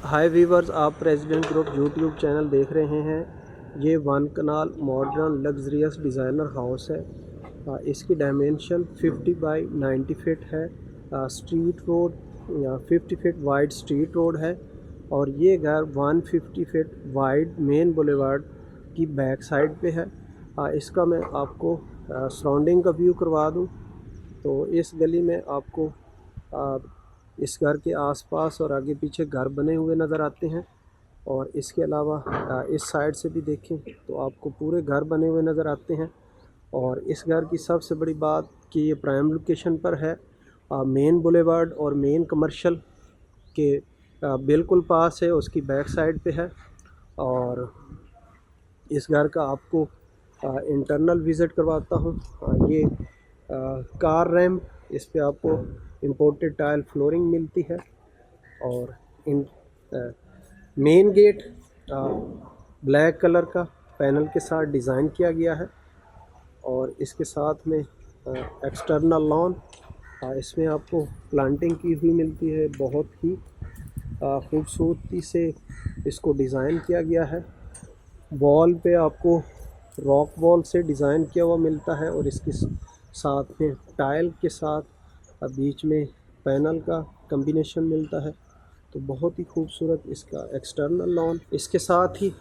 हाय viewers, आप president group YouTube channel देख रहे हैं। ये वन कनाल मॉडर्न लग्जरियस डिज़ाइनर हाउस है। इसकी डायमेंशन 50 बाई 90 फीट है। स्ट्रीट रोड या 50 फीट वाइड स्ट्रीट रोड है और ये घर 150 फीट वाइड मेन बुलेवार्ड की बैक साइड पे है। इसका मैं आपको सराउंडिंग का व्यू करवा दूं तो इस गली में आपको इस घर के आसपास और आगे पीछे घर बने हुए नज़र आते हैं और इसके अलावा इस साइड से भी देखें तो आपको पूरे घर बने हुए नज़र आते हैं। और इस घर की सबसे बड़ी बात कि ये प्राइम लोकेशन पर है, मेन बुलेवार्ड और मेन कमर्शियल के बिल्कुल पास है, उसकी बैक साइड पे है। और इस घर का आपको इंटरनल विज़िट करवाता हूँ। ये कार रैम्प, इस पे आपको इम्पोर्टेड टाइल फ्लोरिंग मिलती है और इन मेन गेट ब्लैक कलर का पैनल के साथ डिज़ाइन किया गया है और इसके साथ में एक्सटर्नल लॉन, इसमें आपको प्लांटिंग की हुई मिलती है। बहुत ही खूबसूरती से इसको डिज़ाइन किया गया है। वॉल पे आपको रॉक वॉल से डिज़ाइन किया हुआ मिलता है और इसके साथ में टाइल के साथ बीच में पैनल का कम्बिनेशन मिलता है। तो बहुत ही खूबसूरत इसका एक्सटर्नल लॉन। इसके साथ ही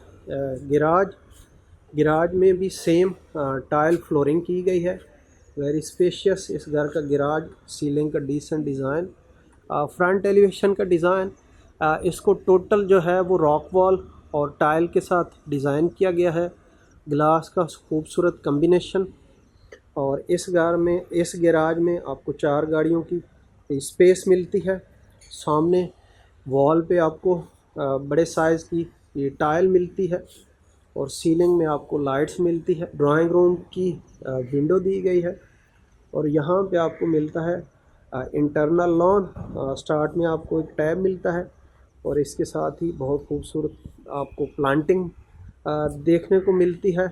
गिराज में भी सेम टाइल फ्लोरिंग की गई है। वेरी स्पेशियस इस घर का गिराज, सीलिंग का डिसेंट डिज़ाइन, फ्रंट एलिवेशन का डिज़ाइन, इसको टोटल जो है वो रॉक वॉल और टाइल के साथ डिज़ाइन किया गया है। ग्लास का खूबसूरत कम्बिनेशन। और इस गैराज में आपको 4 गाड़ियों की स्पेस मिलती है। सामने वॉल पे आपको बड़े साइज़ की ये टाइल मिलती है और सीलिंग में आपको लाइट्स मिलती है। ड्राइंग रूम की विंडो दी गई है और यहाँ पे आपको मिलता है इंटरनल लॉन। स्टार्ट में आपको एक टैब मिलता है और इसके साथ ही बहुत खूबसूरत आपको प्लांटिंग देखने को मिलती है।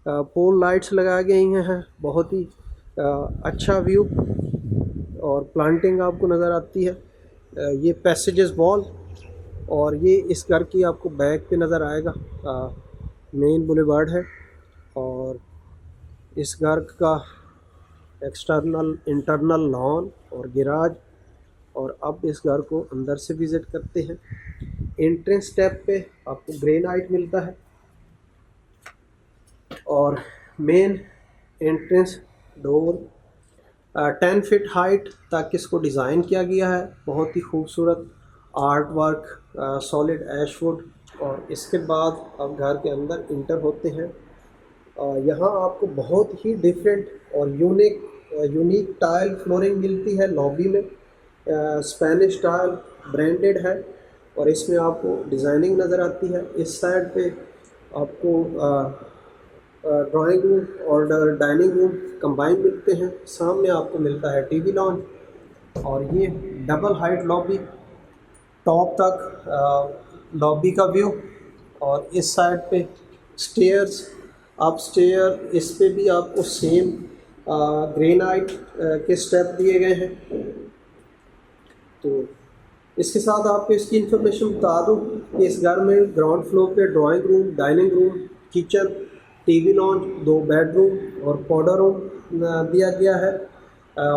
पोल लाइट्स लगाई गई हैं, बहुत ही अच्छा व्यू और प्लांटिंग आपको नज़र आती है। ये पैसेजेस वॉल और ये इस घर की आपको बैक पे नज़र आएगा। मेन बुलेवार्ड है और इस घर का एक्सटर्नल इंटरनल लॉन और गिराज। और अब इस घर को अंदर से विज़िट करते हैं। एंट्रेंस स्टेप पे आपको ग्रेनाइट मिलता है और main entrance door 10 feet height तक इसको डिज़ाइन किया गया है। बहुत ही खूबसूरत आर्ट वर्क, सॉलिड ऐशवुड। और इसके बाद आप घर के अंदर इंटर होते हैं। यहाँ आपको बहुत ही डिफरेंट और यूनिक टाइल फ्लोरिंग मिलती है लॉबी में। स्पेनिश टाइल ब्रांडेड है और इसमें आपको डिज़ाइनिंग नज़र आती है। इस साइड पे आपको ड्राइंग रूम और डाइनिंग रूम कंबाइन मिलते हैं। सामने आपको मिलता है टीवी लॉन्च और ये डबल हाइट लॉबी, टॉप तक लॉबी का व्यू। और इस साइड पे स्टेयर्स, अप स्टेयर, इस पे भी आपको सेम ग्रेनाइट के स्टेप दिए गए हैं। तो इसके साथ आपको इसकी इन्फॉर्मेशन बता दूं कि इस घर में ग्राउंड फ्लोर पे drawing room, dining room, kitchen, TV launch, 2 bedroom और पाउडर रूम दिया गया है।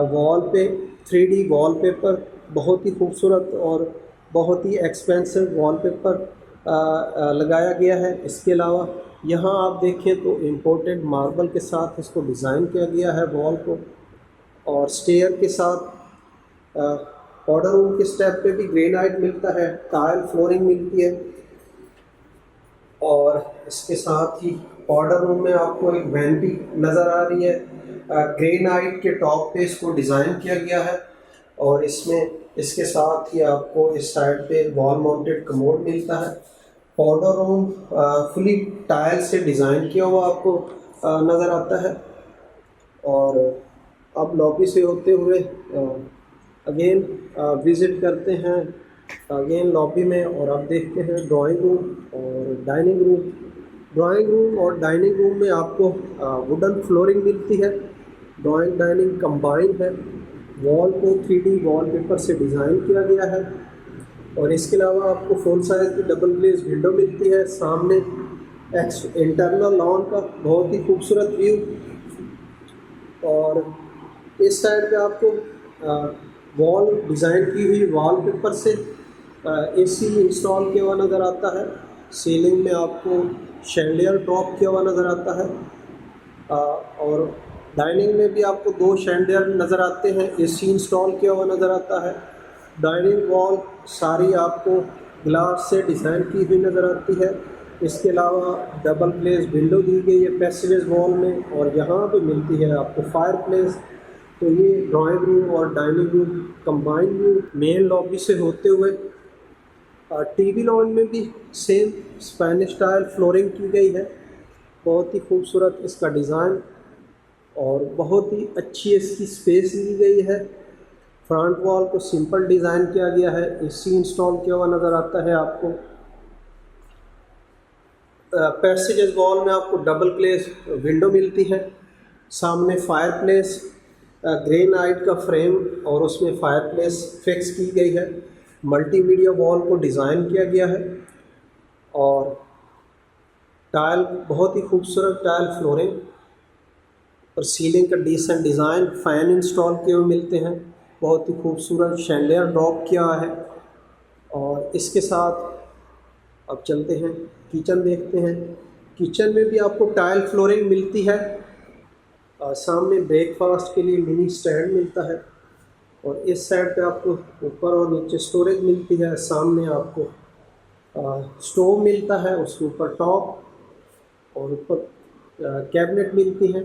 वॉल पे 3D वॉलपेपर, बहुत ही खूबसूरत और बहुत ही एक्सपेंसिव वॉलपेपर लगाया गया है। इसके अलावा यहाँ आप देखें तो इम्पोर्टेड मार्बल के साथ इसको डिज़ाइन किया गया है वॉल को। और स्टेयर के साथ पाउडर रूम के स्टेप पे भी ग्रेनाइट मिलता है, टाइल फ्लोरिंग मिलती है। और इसके साथ ही पाउडर रूम में आपको एक वेंटी नज़र आ रही है। ग्रेनाइट के टॉप पे इसको डिज़ाइन किया गया है और इसके साथ ही आपको इस साइड पे वॉल माउंटेड कमोड मिलता है। पाउडर रूम फुली टाइल से डिज़ाइन किया हुआ आपको नज़र आता है। और अब लॉबी से होते हुए अगेन विज़िट करते हैं अगेन लॉबी में और अब देखते हैं ड्राइंग रूम और डाइनिंग रूम। ड्राइंग रूम और डाइनिंग रूम में आपको वुडन फ्लोरिंग मिलती है। ड्राइंग डाइनिंग कंबाइन है। वॉल को 3D वॉलपेपर से डिज़ाइन किया गया है और इसके अलावा आपको फुल साइज़ की डबल ग्लेज विंडो मिलती है। सामने इंटरनल लॉन का बहुत ही खूबसूरत व्यू। और इस साइड पे आपको वॉल डिज़ाइन की हुई वॉलपेपर से एसी इंस्टॉल किया हुआ नज़र आता है। सीलिंग में आपको शैंडियर ड्रॉप किया हुआ नज़र आता है। और डाइनिंग में भी आपको 2 शैंडियर नज़र आते हैं, एसी इंस्टॉल किया हुआ नज़र आता है। डाइनिंग वॉल सारी आपको ग्लास से डिज़ाइन की हुई नज़र आती है। इसके अलावा डबल ग्लेज विंडो दी गई है पैसेज वॉल में, और यहाँ पे मिलती है आपको फायर प्लेस। तो ये ड्राइंग रूम और dining room combined view main lobby से होते हुए टीवी लॉन में भी सेम स्पेनिश स्टाइल फ्लोरिंग की गई है। बहुत ही खूबसूरत इसका डिज़ाइन और बहुत ही अच्छी इसकी स्पेस ली गई है। फ्रंट वॉल को सिंपल डिज़ाइन किया गया है, एसी इंस्टॉल किया हुआ नज़र आता है आपको। पैसेज वॉल में आपको डबल ग्लेज विंडो मिलती है। सामने फायर प्लेस ग्रेनाइट का फ्रेम और उसमें फायर प्लेस फिक्स की गई है। मल्टीमीडिया वॉल को डिज़ाइन किया गया है और टाइल बहुत ही खूबसूरत टाइल फ्लोरिंग और सीलिंग का डिसेंट डिज़ाइन। फ़ैन इंस्टॉल किए हुए मिलते हैं, बहुत ही खूबसूरत शैंडियर ड्रॉप किया है। और इसके साथ अब चलते हैं किचन देखते हैं। किचन में भी आपको टाइल फ्लोरिंग मिलती है। सामने ब्रेकफास्ट के लिए मिनी स्टैंड मिलता है और इस साइड पे आपको ऊपर और नीचे स्टोरेज मिलती है। सामने आपको स्टोव मिलता है, उसके ऊपर टॉप और ऊपर कैबिनेट मिलती है।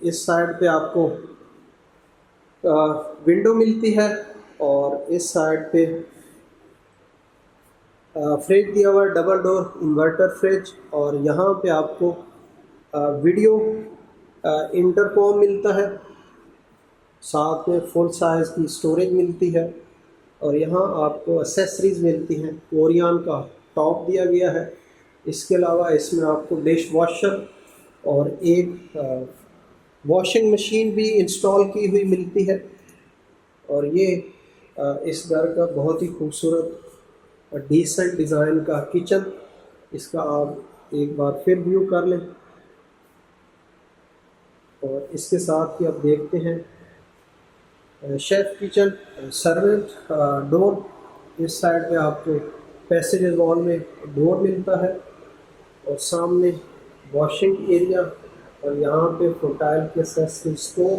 इस साइड पे आपको विंडो मिलती है और इस साइड पे फ्रिज दिया हुआ है, डबल डोर इन्वर्टर फ्रिज। और यहाँ पे आपको वीडियो इंटरकॉम मिलता है, साथ में फुल साइज़ की स्टोरेज मिलती है। और यहाँ आपको एसेसरीज़ मिलती हैं। कोरियन का टॉप दिया गया है। इसके अलावा इसमें आपको डिश वॉशर और एक वॉशिंग मशीन भी इंस्टॉल की हुई मिलती है। और ये इस घर का बहुत ही खूबसूरत और डिसेंट डिज़ाइन का किचन। इसका आप एक बार फिर व्यू कर लें। और इसके साथ ही आप देखते हैं शेफ़ किचन सर्वेंट डोर। इस साइड पे आपको पैसेज वॉल में डोर मिलता है और सामने वॉशिंग एरिया और यहाँ पे फुटाइल के सेस स्टोव।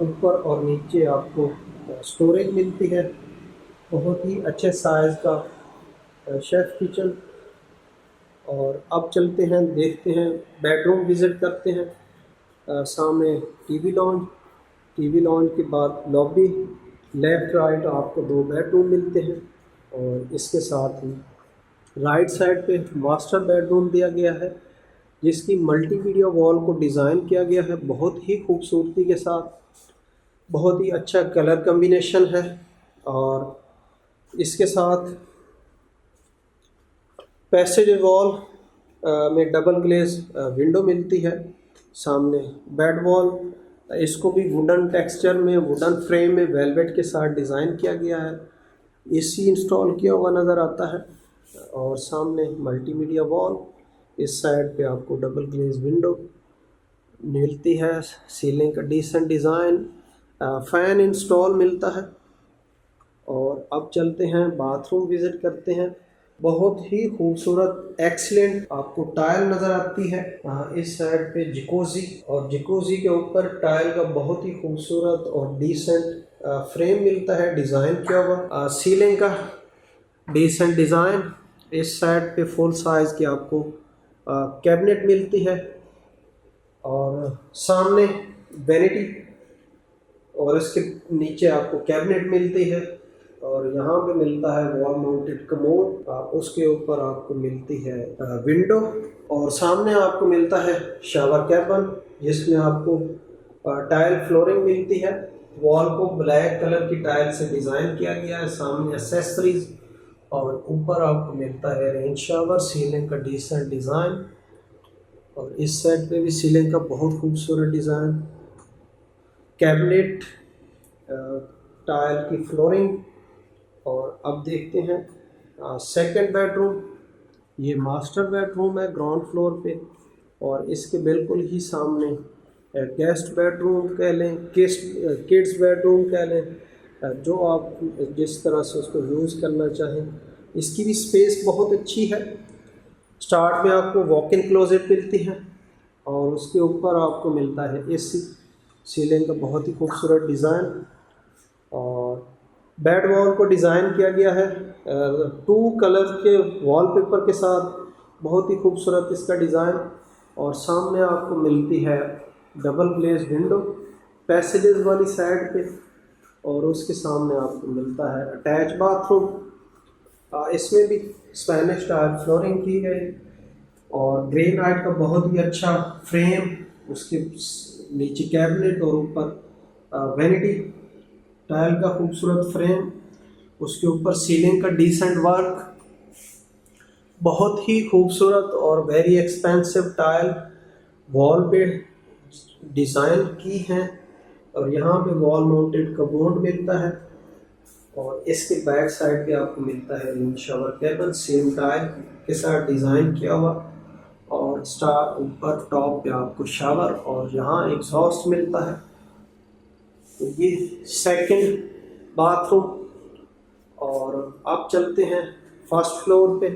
ऊपर और नीचे आपको स्टोरेज मिलती है। बहुत ही अच्छे साइज़ का शेफ़ किचन। और अब चलते हैं देखते हैं बेडरूम विज़िट करते हैं। सामने टीवी लॉन्च के बाद लॉबी, लेफ़्ट राइट आपको 2 बेडरूम मिलते हैं। और इसके साथ ही राइट साइड पे मास्टर बेडरूम दिया गया है, जिसकी मल्टीमीडिया वॉल को डिज़ाइन किया गया है बहुत ही खूबसूरती के साथ। बहुत ही अच्छा कलर कम्बिनेशन है। और इसके साथ पैसेज वॉल में डबल ग्लेज विंडो मिलती है। सामने बेड वॉल, इसको भी वुडन टेक्सचर में वुडन फ्रेम में वेलवेट के साथ डिज़ाइन किया गया है। एसी इंस्टॉल किया हुआ नज़र आता है। और सामने मल्टीमीडिया वॉल, इस साइड पे आपको डबल ग्लेज विंडो मिलती है। सीलिंग का डिसेंट डिज़ाइन, फ़ैन इंस्टॉल मिलता है। और अब चलते हैं बाथरूम विज़िट करते हैं। बहुत ही खूबसूरत एक्सीलेंट आपको टाइल नज़र आती है। इस साइड पे जिकोजी, और जिकोजी के ऊपर टाइल का बहुत ही खूबसूरत और डिसेंट फ्रेम मिलता है डिज़ाइन किया हुआ। सीलिंग का डिसेंट डिज़ाइन। इस साइड पे फुल साइज़ की आपको कैबिनेट मिलती है और सामने वैनिटी और इसके नीचे आपको कैबिनेट मिलती है। और यहाँ पे मिलता है वॉल माउंटेड कमोड, उसके ऊपर आपको मिलती है विंडो। और सामने आपको मिलता है शावर कैबिन, जिसमें आपको टाइल फ्लोरिंग मिलती है। वॉल को ब्लैक कलर की टाइल से डिज़ाइन किया गया है। सामने एसेसरीज और ऊपर आपको मिलता है रेन शावर। सीलिंग का डिसेंट डिज़ाइन और इस साइड पे भी सीलिंग का बहुत खूबसूरत डिज़ाइन। कैबिनेट, टाइल की फ्लोरिंग और अब देखते हैं सेकंड बेडरूम। ये मास्टर बेडरूम है ग्राउंड फ्लोर पे, और इसके बिल्कुल ही सामने गेस्ट बेडरूम कह लें, किड्स बेडरूम कह लें, जो आप जिस तरह से उसको यूज़ करना चाहें। इसकी भी स्पेस बहुत अच्छी है। स्टार्ट में आपको वॉक इन क्लोजेट मिलती है, और उसके ऊपर आपको मिलता है एसी। सीलिंग का बहुत ही खूबसूरत डिज़ाइन, और बेड वॉल को डिज़ाइन किया गया है 2 कलर के वॉलपेपर के साथ। बहुत ही खूबसूरत इसका डिज़ाइन। और सामने आपको मिलती है डबल ग्लेज विंडो पैसेजेस वाली साइड पे, और उसके सामने आपको मिलता है अटैच बाथरूम। इसमें भी स्पेनिश टाइल फ्लोरिंग की गई, और ग्रेनाइट का बहुत ही अच्छा फ्रेम, उसके नीचे कैबिनेट और ऊपर वैनिटी टाइल का खूबसूरत फ्रेम, उसके ऊपर सीलिंग का डिसेंट वर्क, बहुत ही खूबसूरत और वेरी एक्सपेंसिव टाइल वॉल पे डिज़ाइन की हैं। और यहाँ पे वॉल माउंटेड कबोर्ड मिलता है, और इसके बैक साइड पे आपको मिलता है room shower cabin same tile के साथ डिज़ाइन किया हुआ, और स्टार ऊपर टॉप पे आपको शावर और यहाँ एग्जॉस्ट मिलता है। तो ये सेकंड बाथरूम। और अब चलते हैं फर्स्ट फ्लोर पे।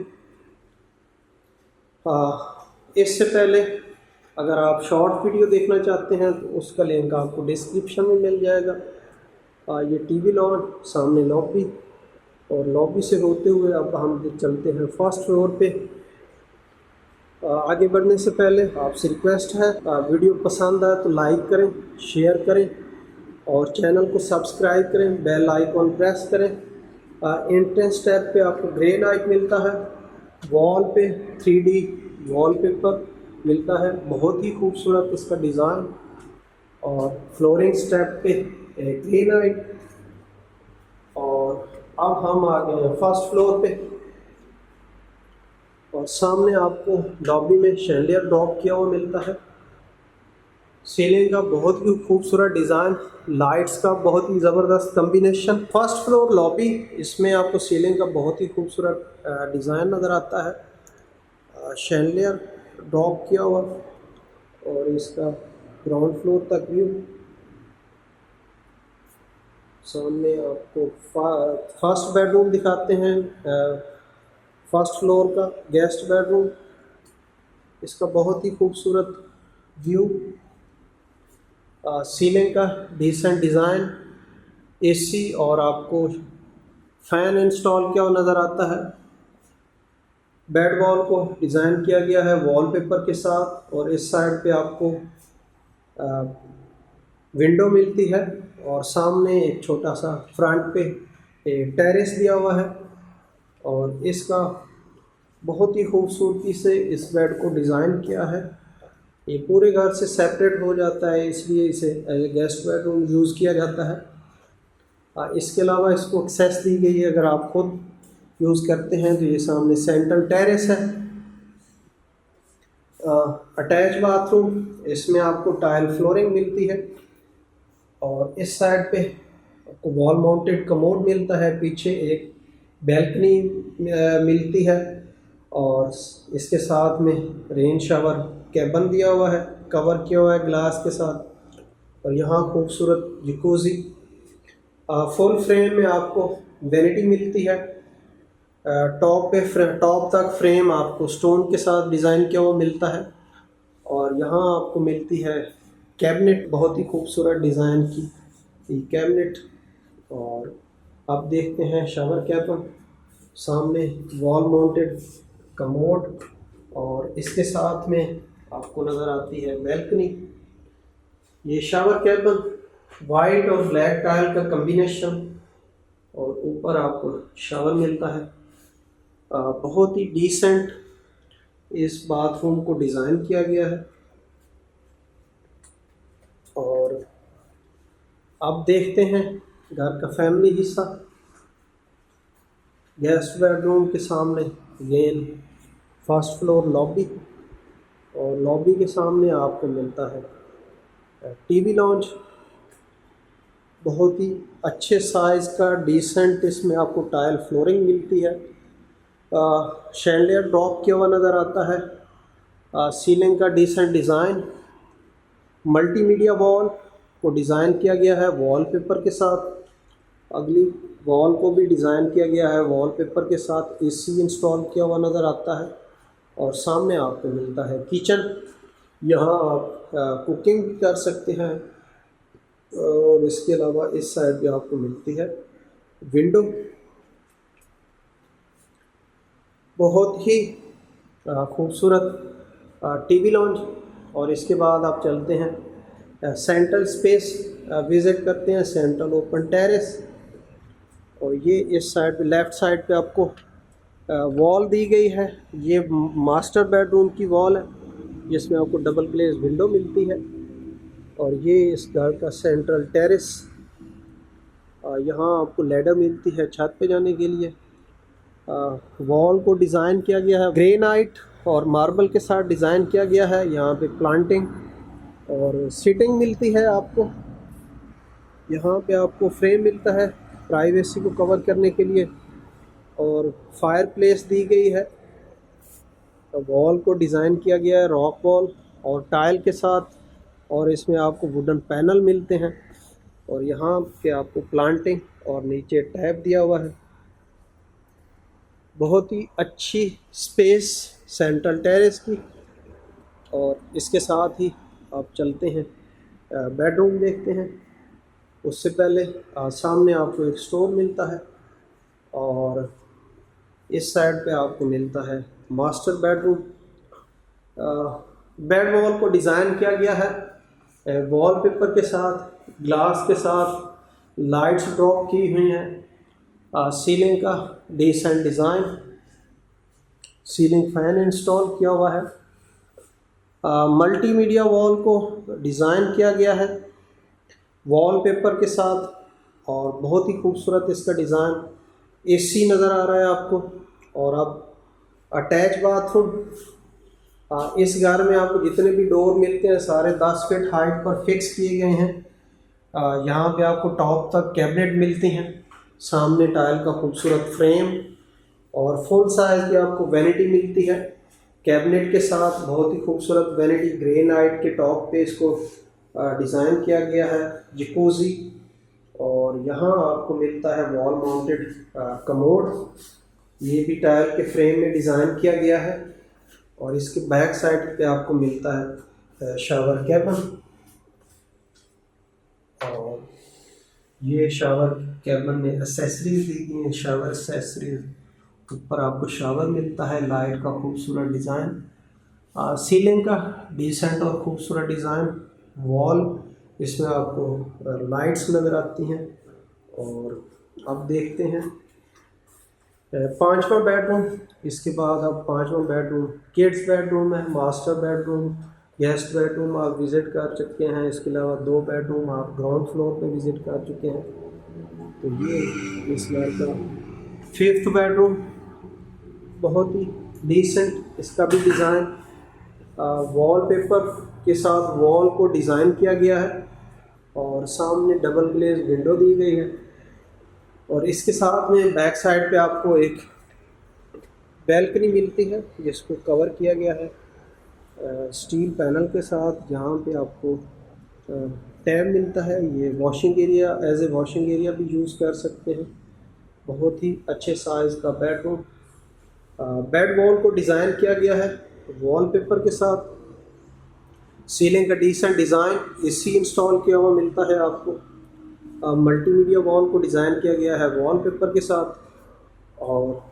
इससे पहले अगर आप शॉर्ट वीडियो देखना चाहते हैं तो उसका लिंक आपको डिस्क्रिप्शन में मिल जाएगा। ये टीवी लॉन, सामने लॉबी, और लॉबी से होते हुए अब हम चलते हैं फर्स्ट फ्लोर पे। आगे बढ़ने से पहले आपसे रिक्वेस्ट है, वीडियो पसंद आए तो लाइक करें, शेयर करें, और चैनल को सब्सक्राइब करें, बेल आइकॉन प्रेस करें। एंट्रेंस टैब पे आपको ग्रेनाइट मिलता है, वॉल पे 3D वॉलपेपर मिलता है, बहुत ही खूबसूरत इसका डिज़ाइन, और फ्लोरिंग स्टेप पे ग्रेनाइट। और अब हम आ गए हैं फर्स्ट फ्लोर पे, और सामने आपको लॉबी में शैंडियर ड्रॉप किया हुआ मिलता है। सीलिंग का बहुत ही खूबसूरत डिज़ाइन, लाइट्स का बहुत ही ज़बरदस्त कम्बिनेशन। फर्स्ट फ्लोर लॉबी, इसमें आपको सीलिंग का बहुत ही खूबसूरत डिज़ाइन नज़र आता है, शैंडियर ड्रॉप किया हुआ, और इसका ग्राउंड फ्लोर तक व्यू। सामने आपको फर्स्ट बेडरूम दिखाते हैं, फर्स्ट फ्लोर का गेस्ट बेडरूम। इसका बहुत ही खूबसूरत व्यू, सीलिंग का डिसेंट डिज़ाइन, एसी, और आपको फ़ैन इंस्टॉल किया हुआ नज़र आता है। बेड वॉल को डिज़ाइन किया गया है वॉलपेपर के साथ, और इस साइड पे आपको विंडो मिलती है, और सामने एक छोटा सा फ्रंट पे एक टेरेस दिया हुआ है। और इसका बहुत ही खूबसूरती से इस बेड को डिज़ाइन किया है। ये पूरे घर से सेपरेट हो जाता है, इसलिए इसे गेस्ट बेडरूम यूज़ किया जाता है। इसके अलावा इसको एक्सेस दी गई है, अगर आप खुद यूज़ करते हैं तो ये सामने सेंट्रल टेरेस है। अटैच बाथरूम, इसमें आपको टाइल फ्लोरिंग मिलती है, और इस साइड पे आपको वॉल माउंटेड कमोड मिलता है, पीछे एक बैल्कनी मिलती है, और इसके साथ में रेन शावर कैबिन दिया हुआ है, कवर किया हुआ है ग्लास के साथ, और यहाँ खूबसूरत जकूज़ी। फुल फ्रेम में आपको वैनिटी मिलती है, टॉप तक फ्रेम आपको स्टोन के साथ डिज़ाइन किया हुआ मिलता है, और यहाँ आपको मिलती है कैबिनेट, बहुत ही खूबसूरत डिज़ाइन की कैबिनेट। और अब देखते हैं शावर कैबिन, सामने वॉल माउंटेड कमोड, और इसके साथ में आपको नज़र आती है बैल्कनी। ये शावर कैबिन वाइट और ब्लैक टाइल का कम्बिनेशन, और ऊपर आपको शावर मिलता है। बहुत ही डिसेंट इस बाथरूम को डिज़ाइन किया गया है। और अब देखते हैं घर का फैमिली हिस्सा। गेस्ट बेडरूम के सामने अगेन फर्स्ट फ्लोर लॉबी, और लॉबी के सामने आपको मिलता है टीवी लॉन्च। बहुत ही अच्छे साइज़ का डिसेंट इसमें आपको टाइल फ्लोरिंग मिलती है। शैंडिलियर ड्रॉप किया हुआ नज़र आता है। सीलिंग का डिसेंट डिज़ाइन, मल्टीमीडिया वॉल को डिज़ाइन किया गया है वॉलपेपर के साथ। अगली वॉल को भी डिज़ाइन किया गया है वॉलपेपर के साथ। एसी इंस्टॉल किया हुआ नज़र आता है और सामने आपको मिलता है किचन। यहाँ आप कुकिंग भी कर सकते हैं और इसके अलावा इस साइड भी आपको मिलती है विंडो। बहुत ही खूबसूरत टीवी लॉन्च। और इसके बाद आप चलते हैं सेंट्रल स्पेस विज़िट करते हैं, सेंट्रल ओपन टेरेस। और ये इस साइड पे लेफ़्ट साइड पे आपको वॉल दी गई है। ये मास्टर बेडरूम की वॉल है जिसमें आपको डबल ग्लेज विंडो मिलती है। और ये इस घर का सेंट्रल टेरेस। यहाँ आपको लैडर मिलती है छत पे जाने के लिए। वॉल को डिज़ाइन किया गया है ग्रेनाइट और मार्बल के साथ डिज़ाइन किया गया है। यहाँ पे प्लांटिंग और सीटिंग मिलती है आपको। यहाँ पे आपको फ्रेम मिलता है प्राइवेसी को कवर करने के लिए और फायर प्लेस दी गई है। वॉल को डिज़ाइन किया गया है रॉक वॉल और टाइल के साथ और इसमें आपको वुडन पैनल मिलते हैं। और यहाँ पे आपको प्लांटिंग और नीचे टैप दिया हुआ है। बहुत ही अच्छी स्पेस सेंट्रल टेरेस की। और इसके साथ ही आप चलते हैं बेडरूम देखते हैं। उससे पहले सामने आपको एक स्टोर मिलता है और इस साइड पे आपको मिलता है मास्टर बेडरूम। बेड वॉल को डिज़ाइन किया गया है वॉलपेपर के साथ, ग्लास के साथ, लाइट्स ड्रॉप की हुई हैं। सीलिंग का decent design, ceiling fan install किया हुआ है। मल्टीमीडिया वॉल को डिज़ाइन किया गया है वॉलपेपर के साथ और बहुत ही खूबसूरत इसका डिज़ाइन। एसी नज़र आ रहा है आपको। और अब अटैच बाथरूम। इस घर में आपको जितने भी डोर मिलते हैं सारे 10 फीट हाइट पर फिक्स किए गए हैं। यहाँ पे आपको टॉप तक कैबिनेट मिलती हैं। सामने टाइल का खूबसूरत फ्रेम और फुल साइज़ की आपको वैनिटी मिलती है कैबिनेट के साथ। बहुत ही खूबसूरत वैनिटी ग्रेनाइट के टॉप पे इसको डिज़ाइन किया गया है जकूज़ी। और यहाँ आपको मिलता है वॉल माउंटेड कमोड। ये भी टाइल के फ्रेम में डिज़ाइन किया गया है। और इसके बैक साइड पे आपको मिलता है शावर कैबिन। और ये शावर कैबिन में एसेसरीज दी गई हैं, शावर एसेसरीज। ऊपर आपको शावर मिलता है, लाइट का खूबसूरत डिज़ाइन, सीलिंग का डिसेंट और खूबसूरत डिज़ाइन, वॉल इसमें आपको लाइट्स नज़र आती हैं। और अब देखते हैं पांचवा बेडरूम। इसके बाद अब पांचवा बेडरूम किड्स बेडरूम है, मास्टर बेडरूम, गेस्ट बेडरूम आप विज़िट कर चुके हैं। इसके अलावा 2 बेडरूम आप ग्राउंड फ्लोर पे विज़िट कर चुके हैं। तो ये इस घर का 5th बेडरूम। बहुत ही डिसेंट इसका भी डिज़ाइन, वॉलपेपर के साथ वॉल को डिज़ाइन किया गया है और सामने डबल ग्लेज विंडो दी गई है। और इसके साथ में बैक साइड पे आपको एक बैल्कनी मिलती है जिसको कवर किया गया है स्टील पैनल के साथ। जहाँ पे आपको टैब मिलता है। ये washing area, as a washing area भी यूज़ कर सकते हैं। बहुत ही अच्छे साइज़ का बेडरूम। बेड वॉल को डिज़ाइन किया गया है वॉलपेपर के साथ। सीलिंग का डिसेंट डिज़ाइन, एसी इंस्टॉल किया हुआ मिलता है आपको। मल्टीमीडिया वॉल को डिज़ाइन किया गया है वॉलपेपर के साथ। और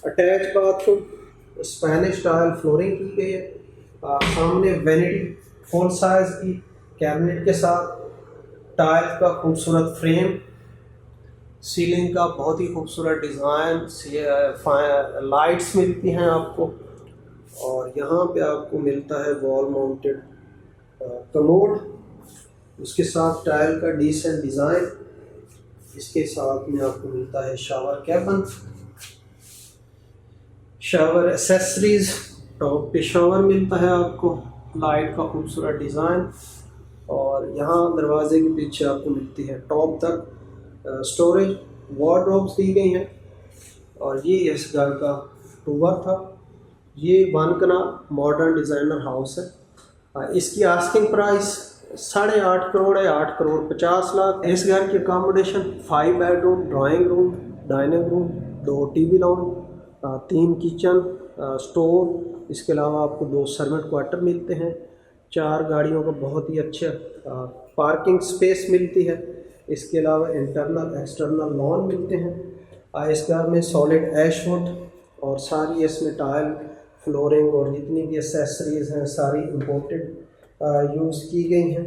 attach bathroom, Spanish tile flooring की गई है। सामने वैनिटी फुल साइज़ की कैबिनेट के साथ, टाइल का खूबसूरत फ्रेम, सीलिंग का बहुत ही खूबसूरत डिज़ाइन, लाइट्स मिलती हैं आपको। और यहाँ पे आपको मिलता है वॉल माउंटेड कमोड, उसके साथ टाइल का डिसेंट डिज़ाइन। इसके साथ में आपको मिलता है shower cabin, shower accessories, top पे शावर मिलता है आपको, लाइट का खूबसूरत डिज़ाइन। और यहाँ दरवाजे के पीछे आपको मिलती है टॉप तक स्टोरेज, वार्डरोब्स दी गई हैं। और ये इस घर का टूर था। ये 1 कनाल मॉडर्न डिज़ाइनर हाउस है। इसकी आस्किंग प्राइस 8.5 करोड़ है, 8 करोड़ 50 लाख। इस घर की accommodation 5 bedroom, drawing room, dining room, 2 TV lawn, 3 kitchen, store, इसके अलावा आपको 2 सर्वेंट क्वार्टर मिलते हैं। 4 गाड़ियों का बहुत ही अच्छा पार्किंग स्पेस मिलती है। इसके अलावा इंटरनल एक्सटर्नल लॉन मिलते हैं। इस घर में सॉलिड ऐशवुड और सारी इसमें टाइल, फ्लोरिंग और जितनी भी एसेसरीज़ हैं सारी इम्पोर्टेड यूज़ की गई हैं।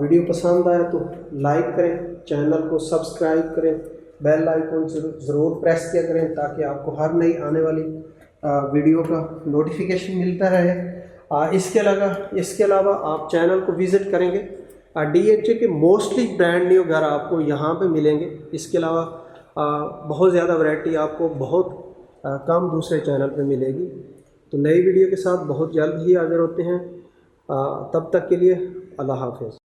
वीडियो पसंद आए तो लाइक करें, चैनल को सब्सक्राइब करें, बेल आइकन ज़रूर प्रेस किया करें ताकि आपको हर नई आने वाली वीडियो का नोटिफिकेशन मिलता रहे। इसके अलावा आप चैनल को विज़िट करेंगे, DHA के मोस्टली ब्रांड न्यू घर आपको यहाँ पे मिलेंगे। इसके अलावा बहुत ज़्यादा वैरायटी आपको बहुत कम दूसरे चैनल पे मिलेगी। तो नई वीडियो के साथ बहुत जल्द ही हाजिर होते हैं। तब तक के लिए अल्लाह हाफ़िज़।